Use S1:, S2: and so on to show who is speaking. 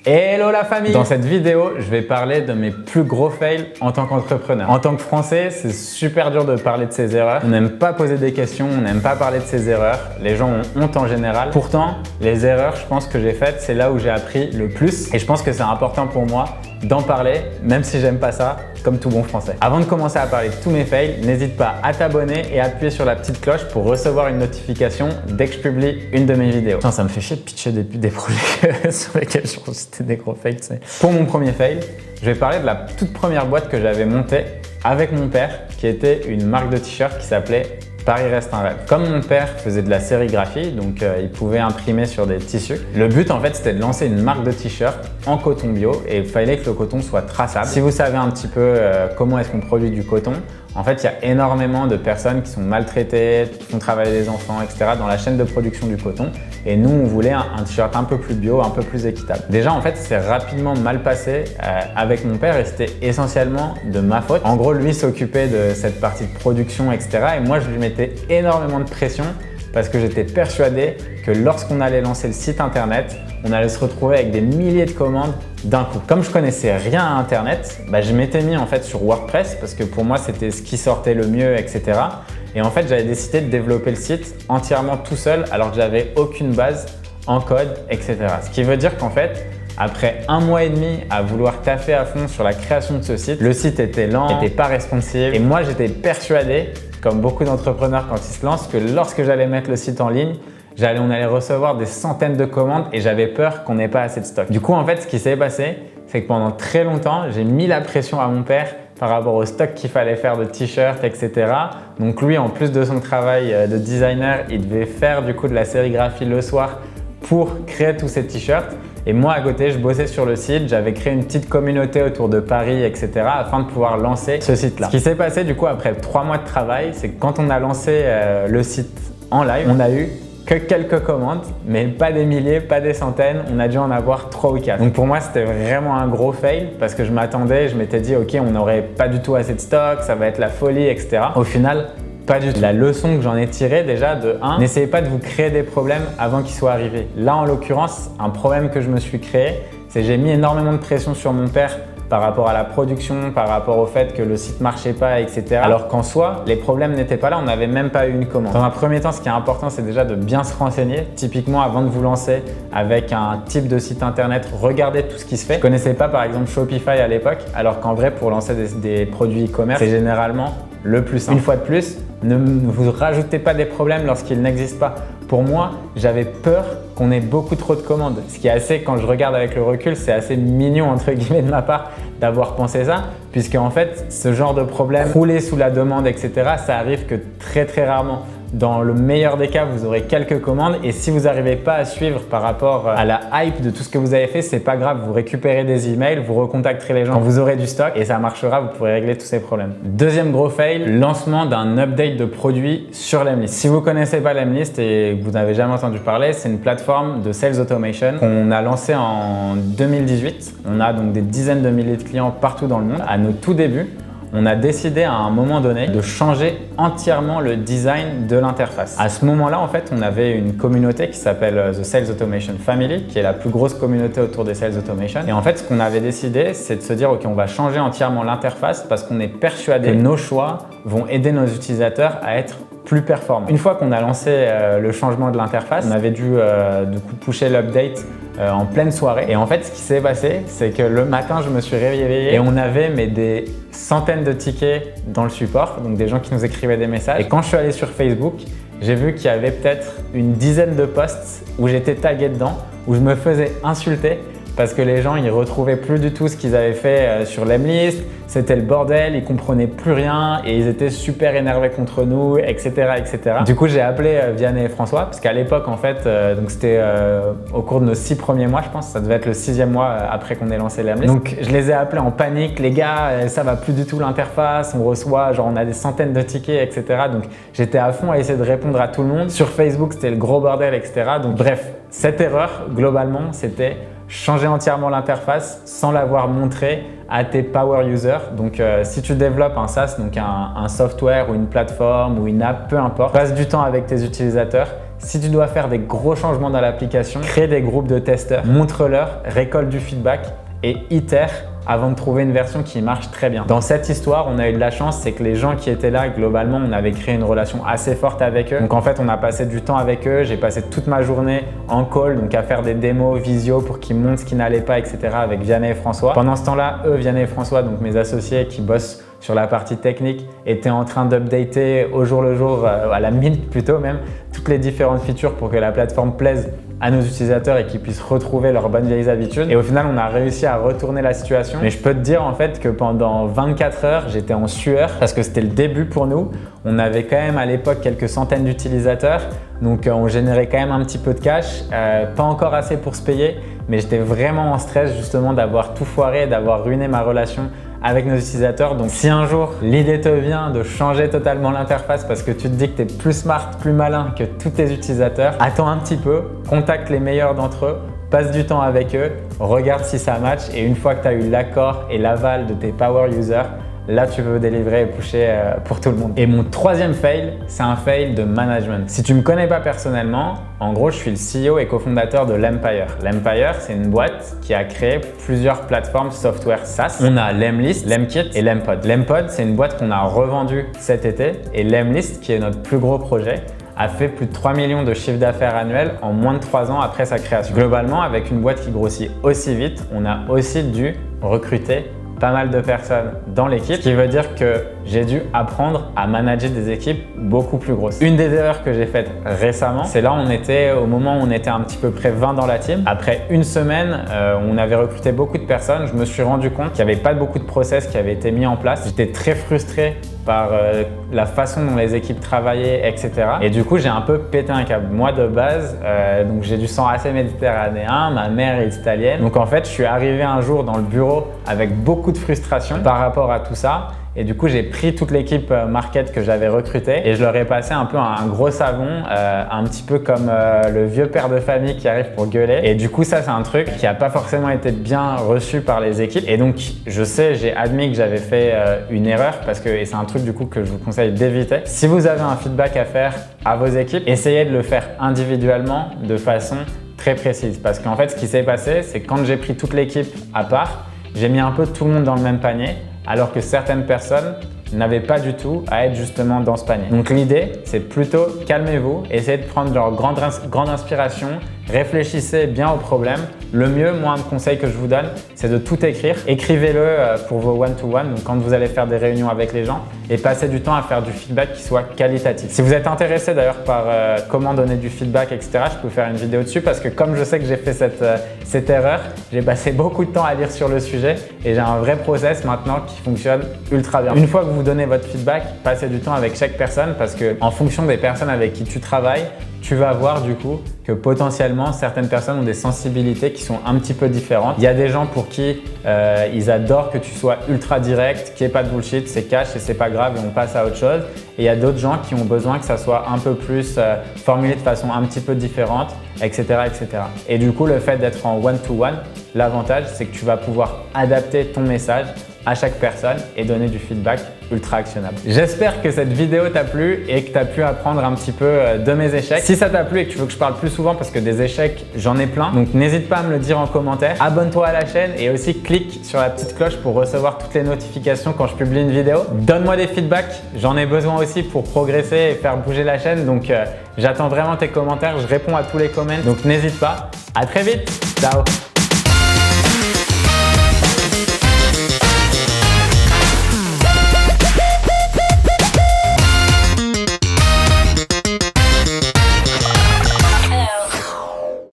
S1: Hello la famille! Dans cette vidéo, je vais parler de mes plus gros fails en tant qu'entrepreneur. En tant que Français, c'est super dur de parler de ses erreurs. On n'aime pas poser des questions, on n'aime pas parler de ses erreurs. Les gens ont honte en général. Pourtant, les erreurs, je pense que j'ai faites, c'est là où j'ai appris le plus. Et je pense que c'est important pour moi d'en parler, même si j'aime pas ça, comme tout bon français. Avant de commencer à parler de tous mes fails, n'hésite pas à t'abonner et à appuyer sur la petite cloche pour recevoir une notification dès que je publie une de mes vidéos. Putain, ça me fait chier de pitcher des projets sur lesquels je c'était des gros fails. Pour mon premier fail, je vais parler de la toute première boîte que j'avais montée avec mon père, qui était une marque de t-shirt qui s'appelait Paris reste un rêve. Comme mon père faisait de la sérigraphie, donc il pouvait imprimer sur des tissus, le but en fait c'était de lancer une marque de t-shirt en coton bio et il fallait que le coton soit traçable. Si vous savez un petit peu comment est-ce qu'on produit du coton, en fait il y a énormément de personnes qui sont maltraitées, qui font travailler les enfants, etc. dans la chaîne de production du coton. Et nous on voulait un t-shirt un peu plus bio, un peu plus équitable. Déjà en fait c'est rapidement mal passé avec mon père et c'était essentiellement de ma faute. En gros lui s'occupait de cette partie de production, etc. et moi je lui mettais énormément de pression parce que j'étais persuadé que lorsqu'on allait lancer le site internet, on allait se retrouver avec des milliers de commandes d'un coup. Comme je connaissais rien à internet, je m'étais mis en fait sur WordPress parce que pour moi c'était ce qui sortait le mieux, etc. Et en fait j'avais décidé de développer le site entièrement tout seul alors que j'avais aucune base en code, etc. Ce qui veut dire qu'en fait, après 1 mois et demi à vouloir taffer à fond sur la création de ce site, le site était lent, n'était pas responsive et moi j'étais persuadé, comme beaucoup d'entrepreneurs quand ils se lancent, que lorsque j'allais mettre le site en ligne, on allait recevoir des centaines de commandes et j'avais peur qu'on n'ait pas assez de stock. Du coup, en fait, ce qui s'est passé, c'est que pendant très longtemps, j'ai mis la pression à mon père par rapport au stock qu'il fallait faire de t-shirts, etc. Donc lui, en plus de son travail de designer, il devait faire du coup de la sérigraphie le soir pour créer tous ces t-shirts. Et moi, à côté, je bossais sur le site, j'avais créé une petite communauté autour de Paris, etc. afin de pouvoir lancer ce site-là. Ce qui s'est passé du coup après 3 mois de travail, c'est que quand on a lancé le site en live, on a eu que quelques commandes, mais pas des milliers, pas des centaines, on a dû en avoir 3 ou 4. Donc pour moi, c'était vraiment un gros fail parce que je m'attendais, je m'étais dit ok, on n'aurait pas du tout assez de stock, ça va être la folie, etc. Au final, pas du tout. La leçon que j'en ai tirée déjà de 1, n'essayez pas de vous créer des problèmes avant qu'ils soient arrivés. Là en l'occurrence, un problème que je me suis créé, c'est que j'ai mis énormément de pression sur mon père par rapport à la production, par rapport au fait que le site marchait pas, etc. Alors qu'en soi, les problèmes n'étaient pas là, on n'avait même pas eu une commande. Dans un premier temps, ce qui est important, c'est déjà de bien se renseigner. Typiquement, avant de vous lancer avec un type de site internet, regardez tout ce qui se fait. Je connaissais pas par exemple Shopify à l'époque, alors qu'en vrai, pour lancer des produits e-commerce, c'est généralement le plus simple. Une fois de plus, ne vous rajoutez pas des problèmes lorsqu'ils n'existent pas. Pour moi, j'avais peur qu'on ait beaucoup trop de commandes. Ce qui est assez, quand je regarde avec le recul, c'est assez mignon entre guillemets de ma part d'avoir pensé ça, puisque en fait, ce genre de problème, rouler sous la demande, etc., ça arrive que très rarement. Dans le meilleur des cas, vous aurez quelques commandes et si vous n'arrivez pas à suivre par rapport à la hype de tout ce que vous avez fait, c'est pas grave, vous récupérez des emails, vous recontacterez les gens quand vous aurez du stock et ça marchera, vous pourrez régler tous ces problèmes. Deuxième gros fail, lancement d'un update de produit sur Lemlist. Si vous connaissez pas Lemlist et que vous n'avez jamais entendu parler, c'est une plateforme de sales automation qu'on a lancée en 2018. On a donc des dizaines de milliers de clients partout dans le monde. À nos tout débuts, on a décidé à un moment donné de changer entièrement le design de l'interface. À ce moment-là, en fait, on avait une communauté qui s'appelle The Sales Automation Family, qui est la plus grosse communauté autour des Sales Automation. Et en fait, ce qu'on avait décidé, c'est de se dire, ok, on va changer entièrement l'interface parce qu'on est persuadé que nos choix vont aider nos utilisateurs à être plus performants. Une fois qu'on a lancé le changement de l'interface, on avait dû du coup pusher l'update en pleine soirée. Et en fait, ce qui s'est passé, c'est que le matin, je me suis réveillé et on avait des centaines de tickets dans le support, donc des gens qui nous écrivaient des messages. Et quand je suis allé sur Facebook, j'ai vu qu'il y avait peut-être une dizaine de posts où j'étais tagué dedans, où je me faisais insulter parce que les gens ils retrouvaient plus du tout ce qu'ils avaient fait sur Lemlist, c'était le bordel, ils comprenaient plus rien et ils étaient super énervés contre nous, etc. etc. Du coup j'ai appelé Vianney et François parce qu'à l'époque en fait, donc c'était au cours de nos 6 premiers mois je pense, ça devait être le 6e mois après qu'on ait lancé Lemlist. Donc je les ai appelés en panique, les gars ça va plus du tout l'interface, on reçoit genre on a des centaines de tickets, etc. Donc j'étais à fond à essayer de répondre à tout le monde. Sur Facebook c'était le gros bordel, etc. Donc bref, cette erreur globalement c'était changer entièrement l'interface sans l'avoir montré à tes power users. Donc si tu développes un SaaS, donc un software ou une plateforme ou une app, peu importe, passe du temps avec tes utilisateurs, Si tu dois faire des gros changements dans l'application, crée des groupes de testeurs, montre-leur, récolte du feedback et itère avant de trouver une version qui marche très bien. Dans cette histoire, on a eu de la chance, c'est que les gens qui étaient là, globalement, on avait créé une relation assez forte avec eux. Donc en fait, on a passé du temps avec eux. J'ai passé toute ma journée en call, donc à faire des démos visio pour qu'ils montrent ce qui n'allait pas, etc. avec Vianney et François. Pendant ce temps-là, eux, Vianney et François, donc mes associés qui bossent sur la partie technique, étaient en train d'updater au jour le jour, à la minute plutôt même, toutes les différentes features pour que la plateforme plaise à nos utilisateurs et qu'ils puissent retrouver leurs bonnes vieilles habitudes. Et au final, on a réussi à retourner la situation. Mais je peux te dire en fait que pendant 24 heures, j'étais en sueur parce que c'était le début pour nous. On avait quand même à l'époque quelques centaines d'utilisateurs. Donc on générait quand même un petit peu de cash, pas encore assez pour se payer, mais j'étais vraiment en stress justement d'avoir tout foiré, d'avoir ruiné ma relation avec nos utilisateurs. Donc si un jour l'idée te vient de changer totalement l'interface parce que tu te dis que tu es plus smart, plus malin que tous tes utilisateurs, attends un petit peu, contacte les meilleurs d'entre eux, passe du temps avec eux, regarde si ça match et une fois que tu as eu l'accord et l'aval de tes power users, là, tu peux délivrer et pusher pour tout le monde. Et mon troisième fail, c'est un fail de management. Si tu ne me connais pas personnellement, en gros, je suis le CEO et cofondateur de l'Empire. L'Empire, c'est une boîte qui a créé plusieurs plateformes software SaaS. On a Lemlist, Lemkit et Lempod. Lempod, c'est une boîte qu'on a revendue cet été et Lemlist, qui est notre plus gros projet, a fait plus de 3 millions de chiffre d'affaires annuel en moins de 3 ans après sa création. Globalement, avec une boîte qui grossit aussi vite, on a aussi dû recruter pas mal de personnes dans l'équipe, ce qui veut dire que j'ai dû apprendre à manager des équipes beaucoup plus grosses. Une des erreurs que j'ai faites récemment, c'est là on était au moment où on était un petit peu près 20 dans la team. Après une semaine, on avait recruté beaucoup de personnes. Je me suis rendu compte qu'il n'y avait pas beaucoup de process qui avaient été mis en place. J'étais très frustré par la façon dont les équipes travaillaient, etc. Et du coup, j'ai un peu pété un câble. Moi, de base, donc j'ai du sang assez méditerranéen, ma mère est italienne. Donc en fait, je suis arrivé un jour dans le bureau avec beaucoup de frustration par rapport à tout ça. Et du coup, j'ai pris toute l'équipe market que j'avais recrutée et je leur ai passé un peu un gros savon, un petit peu comme le vieux père de famille qui arrive pour gueuler. Et du coup, ça, c'est un truc qui n'a pas forcément été bien reçu par les équipes. Et donc, je sais, j'ai admis que j'avais fait une erreur parce que, et c'est un truc du coup que je vous conseille d'éviter. Si vous avez un feedback à faire à vos équipes, essayez de le faire individuellement de façon très précise. Parce qu'en fait, ce qui s'est passé, c'est que quand j'ai pris toute l'équipe à part, j'ai mis un peu tout le monde dans le même panier, alors que certaines personnes n'avaient pas du tout à être justement dans ce panier. Donc l'idée, c'est plutôt calmez-vous, essayez de prendre genre grande inspiration, réfléchissez bien au problème. Le mieux, moi, un conseil que je vous donne, c'est de tout écrire. Écrivez-le pour vos one-to-one, donc quand vous allez faire des réunions avec les gens, et passez du temps à faire du feedback qui soit qualitatif. Si vous êtes intéressé d'ailleurs par comment donner du feedback, etc., je peux faire une vidéo dessus parce que comme je sais que j'ai fait cette erreur, j'ai passé beaucoup de temps à lire sur le sujet et j'ai un vrai process maintenant qui fonctionne ultra bien. Une fois que vous donnez votre feedback, passez du temps avec chaque personne parce que en fonction des personnes avec qui tu travailles, tu vas voir du coup que potentiellement certaines personnes ont des sensibilités qui sont un petit peu différentes. Il y a des gens pour qui ils adorent que tu sois ultra direct, qu'il n'y ait pas de bullshit, c'est cash et c'est pas grave et on passe à autre chose. Et il y a d'autres gens qui ont besoin que ça soit un peu plus formulé de façon un petit peu différente, etc., etc. Et du coup, le fait d'être en one-to-one, l'avantage c'est que tu vas pouvoir adapter ton message à chaque personne et donner du feedback ultra actionnable. J'espère que cette vidéo t'a plu et que tu as pu apprendre un petit peu de mes échecs. Si ça t'a plu et que tu veux que je parle plus souvent parce que des échecs, j'en ai plein, donc n'hésite pas à me le dire en commentaire. Abonne-toi à la chaîne et aussi clique sur la petite cloche pour recevoir toutes les notifications quand je publie une vidéo. Donne-moi des feedbacks, j'en ai besoin aussi pour progresser et faire bouger la chaîne, donc j'attends vraiment tes commentaires, je réponds à tous les comments, donc n'hésite pas. À très vite, ciao.